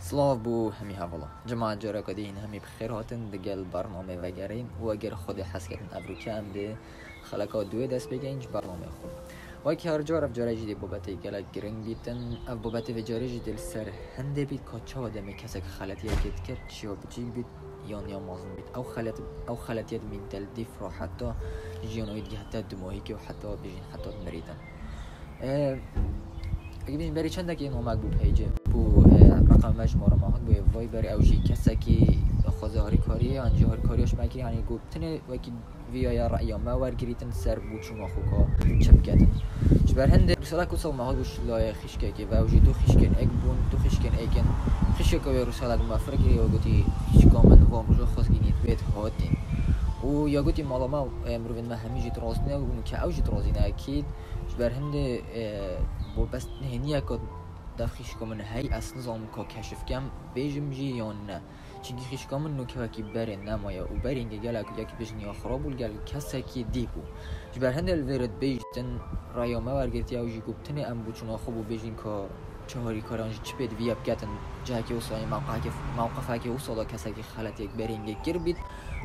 سلاف بو همی حوالا جماعت جارا کدین همی بخیر هاتن دگل برنامه وگرین و اگر خود حس کردن ابروکه هم ده خلقا دوی دست بگینج برنامه خود وای که هر جار اف جاره جدی بابته گلک گرنگ بیتن اف بابته و جاره جدی سر هنده بید که چه آدمی کسک خلطی اکید کرد چیا بجیل بید یا مازن بید او خلطیت من تلدیف را حتی جیانوید که حتی دماهی که و حتی بجین حتی مریدن اگه بین بری چند دکی نامک بو پیجه بو رقم مجموعه ماهد بو وای بری اوجی کسی که خوزه هاری کاریه انجی هاری کاریش مکری یعنی گفتنه وکی ویا رأی ما ورگریتن سر بو چون خوکا چپ کردن جبر هنده رساله کسل ماهد بوش لای خیشکه که و اوجی دو خیشکن اگ بون دو خیشکن اگن خیشکه که رساله ما فرقی و گوتی خیشکا من وام رجا خواست گینید بیت هاتین و یا گوتی مالا ما مروین ما همی جیت رازنه و که اوجی رازینه اکید جبر هنده بو بس نهنیه که دفخیش کامن هی اصلا نظام که کشف کم بیجم جی یا نه چیزی خیش کامن نکه کی بره نمایا و بره اینجا گله که یکی بجنی آخراب ول گل کسی کی دیگو جبر هندل ورد بیجتن رایامه ورگرتی اوجی گفتنی ام بچون آخوب بیجین که چهاری کارانج چپید ویاب کتن جایی که وصای موقعی که وصلا کسی کی خالت یک بره اینجا گر بید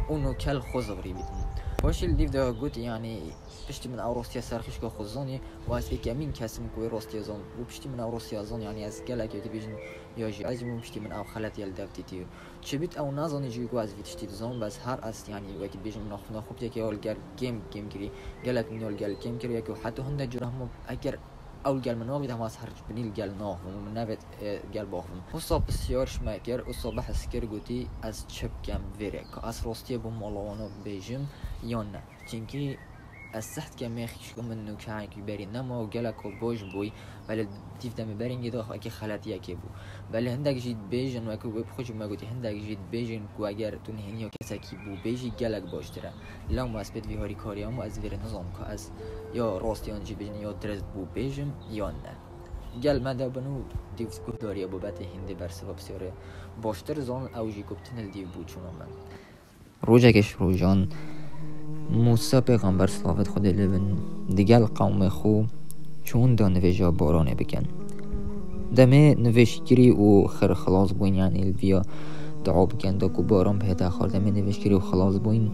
اونو کل خوزوری بید باشیل دیو دا گوتی یعنی پشتی من اوروسیا سرخیش که خوزانی و از اکمین کسیم کوی روسیا زن و پشتی من اوروسیا زن یعنی از گله که بیشتر یاجی از من پشتی من او خالت یل دفتیتیو چه بیت او نازانی جی گواز ویتشتی زن بس هر است یعنی وقتی بیشتر من خوب یکی اول گیم کری گله که نیال گیم کری یکی حتی هنده جرهم اگر اول گل منو بیدم از هر بنیل گل ناه و من نبید گل باخم وصاب بسیارش مکر وصاب بحث کر گوتی از چپ کم ویره که از روستی با مالوانو بیجم یا نه چونکی از سخت که میخیش که من نوکه که بری نما و گلک و باش بوی ولی دیف دم برینگی داخل اکی خلطیه که بو ولی هندک جید بیجن و اکی وب خوش مگوتی هندک جید بیجن که اگر تو نهینی و کسی کی بو بیجی گلک باشتره لام واسپد ویهاری کاریام و از ویر نظام که از یا راستیان جید بیجن یا درست بو بیجم یا نه گل من دابنو دیوز گفتاری بابت هندی برسوا بسیاره باشتر زان اوجی گفتن دیو بود چون من روزکش روزان موسی پیغمبر صلوات خدا لبن دیگر قوم خو چون دانویجا بارانه بکن دمه نوشگیری و خیر خلاص بوین یعنی الویا دعا بکن دا کو باران به تاخر دمه نوشگیری و خلاص بوین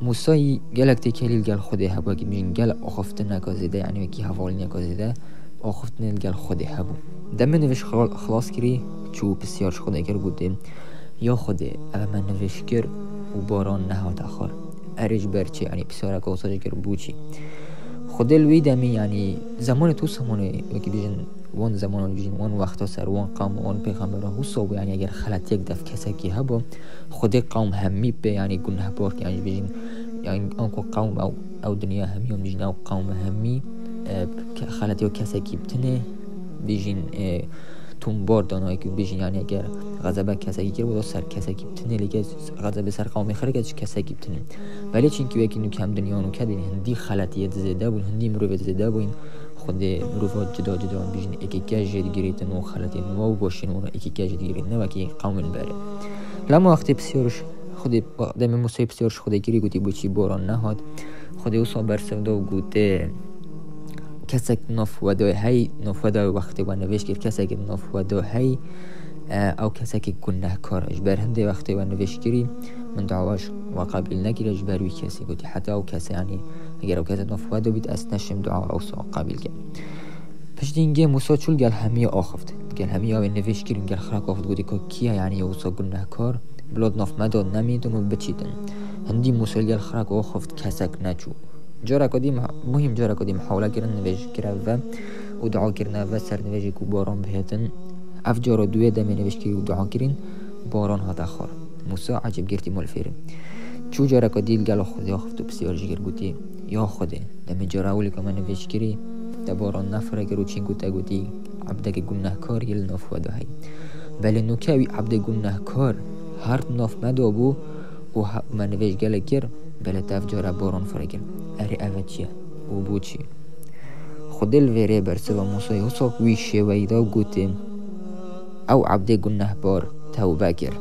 موسی گلک تکلیل گل خدا هبا که بین گل آخفت نکازیده یعنی کی حوال نکازیده آخفت گل خدا هبو دمه نوش خلاص کری چو بسیارش خدا گر بوده یا خدا اما من نوشگر و باران نه تاخر ارج برچه یعنی بسیار کوساج کر بوچی خودل وی دمی یعنی زمان تو زمانه که بیشن وان زمان بیشن وان وقتا سر وان قوم وان پیغمبر ها صوب یعنی اگر خلط یک دف کسی کی هبا خود قوم همی به یعنی گناه بار یعنی بیشن یعنی آنکو قوم او دنیا همیون بیشن او قوم همی خلط یا کسی کی بتنه بیشن تون بار دانایی که بیشن یعنی اگر غضب کسی کی بود سر کسی کی بتنه لیکن غضب سر قوم خرج کسی کی بتنه ولی چون که یکی نکم دنیا نو کدین هندی خلطیت زده بود هندی مروت زده بود خود مروت جدا بیشن یکی کجید گریت نو خلطی نو باشین و یکی کجید گریت نه وکی قوم بره لما وقتی بسیارش خود دم موسی بسیارش خود گری گویی بچی باران نهاد خود او صبر سودا و گوته کسی نفوده هی نفوده وقتی و نوشت کرد کسی که نفوده هی او کسی که گناه کار اجبار هنده وقتی و نوشت کری من دعواش و قابل نگیر اجبار وی کسی گویی حتی او کسی یعنی اگر او کسی نفوده بید از نشم دعوا او سو قابل کرد پس دینگه موسی چول گل همی آخفت گل همی آوی نوشت کرد گل خرق آخفت گویی که کیه یعنی او سو گناه کار بلاد نف مداد نمیدون و بچیدن هندی موسی گل خرق آخفت کسک نچو جارا کدیم مهم جارا کدیم حالا کردن نوشت کرد و دعا کردن و سر نوشت کو باران بهتن افجار دوی دم نوشت کرد و دعا کردن باران ها تخار موسی عجب گرتی ملفیره چو جارا کدیل گل خودی آخفت و بسیار جگر گویی یا خودی دم جارا اولی که من نوشت کردی تا باران نفره کرد چین گویی عبدک گناه کار یل نفوده هی ولی نکوی عبد گناه کار هر نف مدابو و من نوشت گل کرد بله تفجار باران فرگن اری اوچیه و بوچی خودل ویره برسه و موسی حساب ویشه و ایدا گوته او عبد گناه بار توبه کرد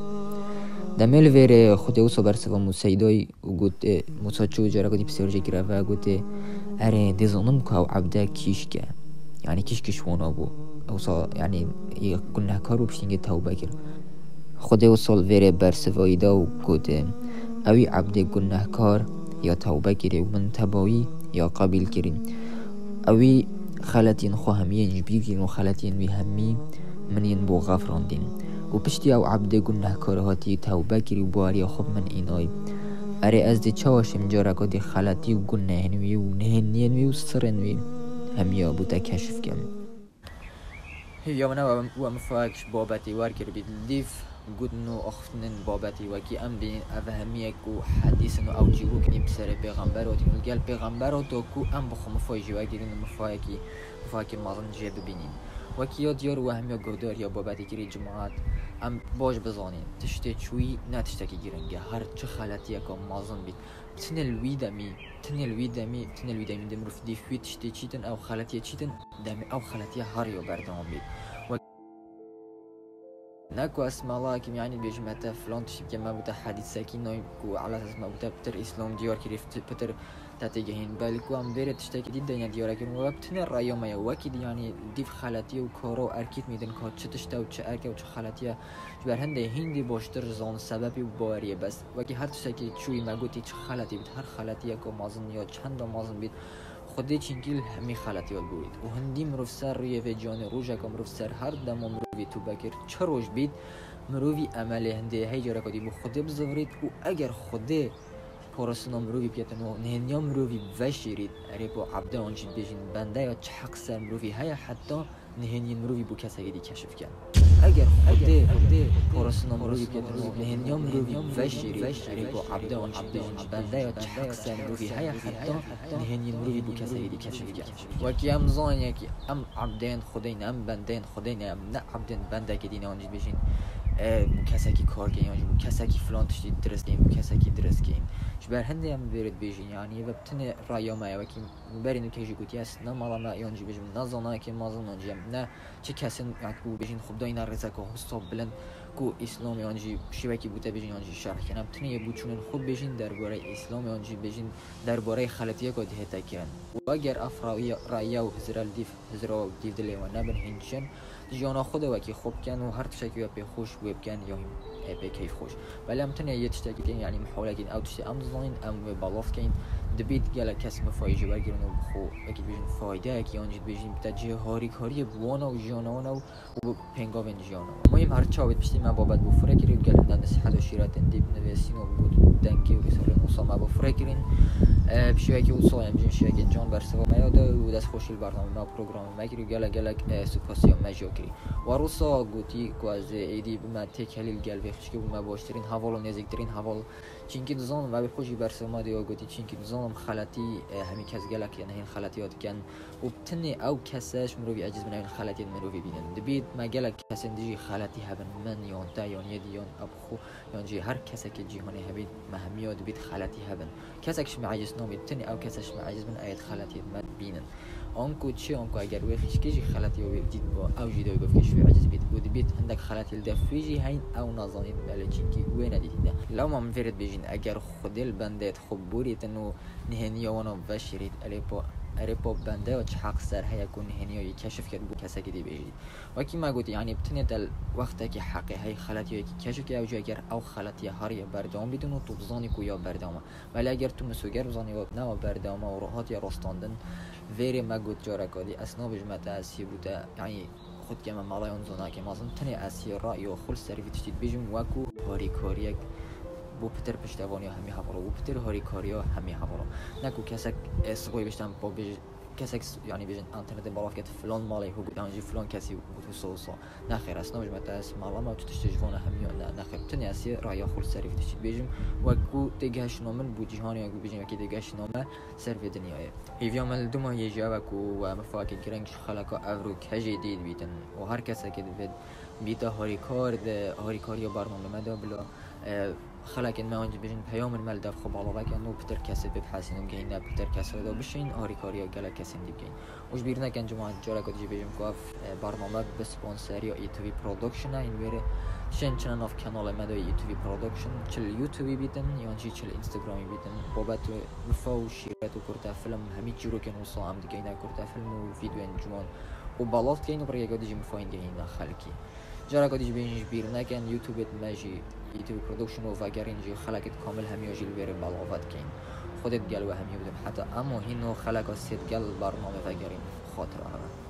دمیل ویره خود حساب برسه و موسی دای و گوته موسی چو جرا گوتی بسیار جگره و گوته اره دیزانم که او عبده کیش که یعنی کیش کشوانا بو وصا يعني كنا كارو بشتينجي توبة كر خدا وصل ویره برسوایدا و گوده اوی عبد گناهکار یا توبه کری و من تبایی یا قبیل کری اوی خلطین خو همیه جبیر کری و خلطین وی همی منین بو غفران دین و پشتی او عبد گناهکار هاتی توبه کری و باری خوب من اینای اره از دی چاوشم جارکا دی خلطی و گناهنوی و نهنینوی و سرنوی همیا بوده کشف کم یا منو و مفاکش بابتی وار کر بید لیف گودنو اختنن بابتی وکی ام بین افهمیه کو حدیث نو اوجی کو کنی بسر پیغمبر و تیمل گل پیغمبر و تو کو ام بخو مفاجی و گیرین مفاکی مازن جه ببینین وکی یا دیار و همیا گودار یا بابتی کری جماعت ام باش بزانین تشته چوی نه تشتکی گیرنگه هر چه خلطیه که مازن بید تنلوی دمی دم رف دی فیت تشته چیتن او خلطیه چیتن دمی او خلطیه هر یا بردام بید ناكو اسم الله كم يعني بيجمعته فلان تشي كما بتا حديث ساكين نايكو على اساس ما بتا بتر اسلام ديار كيف بتر تاتجهين بالكو ام بيرت تشتكي دي دنيا ديار كن وقتن الرايو ما يوكيد يعني ديف خالتي وكورو اركيت ميدن كو تشتشتا و تشاركه و خالتيه جبر هنده هندي باشتر زون سببي بواريه بس وكي هر تشتكي چوي ما گوتي چ خالتي بت هر خالتيه كو مازن يا چند مازن بيت خودی چینگیل همی خالتی ول بود و هندی مروف سر روی و جان روزا که مروف سر هر دم مروی تو بکر چه روز بید مروی عمله هنده هی جرا کدی بو خودی بزورید و اگر خودی پرسنا مروی بیاتن و نهنیا مروی وشیرید اری با عبد آنجی بیشین بنده یا چه حق سر مروی هیا حتی نهنی مروی بو کسی دی کشف کرد اگر خودی پرسنا مروی بیاتن و نهنیا مروی وشیرید اری با عبد آنجی بیشین بنده یا چه حق سر مروی هیا حتی نهنی مروی بو کسی دی کشف کرد وکی ام زانیه که ام عبدین خودین ام بندین خودین ام نه عبدین بنده که دین آنجی بیشین کسی که کار کنیم یا کسی که فلان تشتی درست کنیم کسی که درست کنیم شبر هندی هم برد بیشین یعنی و بتن رای ما یا کی برین که جی گویی است نه مالا ما یانجی بیشیم نه زنای که مازن آنجیم نه چه کسی یعنی کو بیشین خوب داین رزق که حساب بلند کو اسلام یانجی شبکی بوده بیشین یانجی شرح کنم تنی بودشون خوب بیشین درباره اسلام یانجی بیشین درباره خلطیه که دیه تکیان و اگر افرایی رای و هزار دیو دلی و نبن هنچن جانا خود وکی خوب کن و هر تشکی و به خوش وب کن یا هم به کیف خوش ولی هم تنها یه تشکی کن یعنی محاوله کن او تشتی ام زنین ام بالاف کن دبید گله کسی مفایجی برگردن و بخو اگه بیشین فایده اگه آنجید بیشین بتجه هاری کاری بوانا و جانا و پنگاون جانا مهم هر چاوید پشتی من بابت بفره کریم گلندن نصیحت و شیرت دیب نویسین و بود دنگی و رساله موسی ما بفره کرین بشیوه که اوصای بیشین شیوه که جان برسوا میاده و دست خوشی برنامه ما پروگرام میگیری گله سپاسی ماجو کری و روسا گویی که از ایدی بم تکلیل گل وقتی که بم باشترین حوال و نزدیکترین حوال چینکی دوزان و به خوشی برسوا دیو گویی چینکی دوزانم خلاتی همی کس گله که نه این خلاتیات کن و بتنی او کسش مروی عجز من این خلاتی مروی بینن دبید مگله کسی دیجی خلاتی هبن من یان تا یان یدیان ابخو یان جی هر کسی که جهانی هبید مهمیاد دبید خلاتی هبن کسیش معجز نامید تنی او کسیش معجز من آید خلاتی مد بینن آنکو اگر وقتش کیجی خلاتی و دید با او جیدای گفت که شوی عجز بید بود بید هندک خلاتی الدفویجی هین او نازانید بله چینکی وی ندیدینه لو ما مفرد بیجین اگر خودل بندید خوب بوریتن و نهنی وانا بشرید اره با بنده و چه حق سر هیا کن نهنی کشف کرد بود کسی که دی بیجید وکی ما گویی یعنی بتنی دل وقتی که حقی های خلاتی که کشف که اوجی اگر او خلاتی هاری بردام بیدون و تو بزانی کو یا بردامه ولی اگر تو مسوگر بزانی و نه بردامه و راحت یا راستاندن ویری مگود جاره کدی اسنا بجمعت اسی بوده یعنی خود که من مالایون زنا که مازن تنی اسی رای و خل سری تشتید بیجم وکو هاری کاریک بو پتر پشتوانی همی حوالو بو پتر هاری کاریا همی حوالو نکو کسک اسقوی بشتم با بیج کسک یعنی بیجن اینترنت بالاف کت فلان مالی هو گودانجی فلان کسی بود سوسو نخیر اسنا بجمعت اس مالا ما تو تشتجوانه همی نه نخیر تنی اسی رای خل سری تشتید بیجم وکو دیگهش نامن بود جهانی اگه بیجم که دیگهش نامه سر به دنیای هیویا مل دو ماه یجاوکو و مفاکت گرنگ خلاقا افرو کجی دید بیتن و هر کسی که بیتا هاری کاری برنامه مدا بلا خلاك ما عندي بيجين بيوم المال داف خب على ذاك انه بتر كسب بحاسين وجينا بتر كسب ده بشين هاري كاريا قال كسين دي بجين وش بيرنا كان جماعه جرا قد بيجين كاف برنامج بسبونسر يا يوتيوب برودكشن این وره شن چنان اف کانال ما ده یوتیوب برودكشن چل یوتیوبی بیتن یا چی چل اینستاگرامی بیتن بابت مفاو شیرت و کرتا فیلم همین چیرو که نوصا هم دیگه اینا کرتا فیلم و ویدیو انجام و بالات کین و برای گادی مفاهیم گین خالکی جرا گادی بینج بیر نکن یوتیوب ماجی یوتیوب پرودکشن و وگرین جی خلقت کامل همیشه جیل بیر بالاوات کین خودت گل و همی بودم حتی اما هینو خلق است گل برنامه وگرین خاطر آن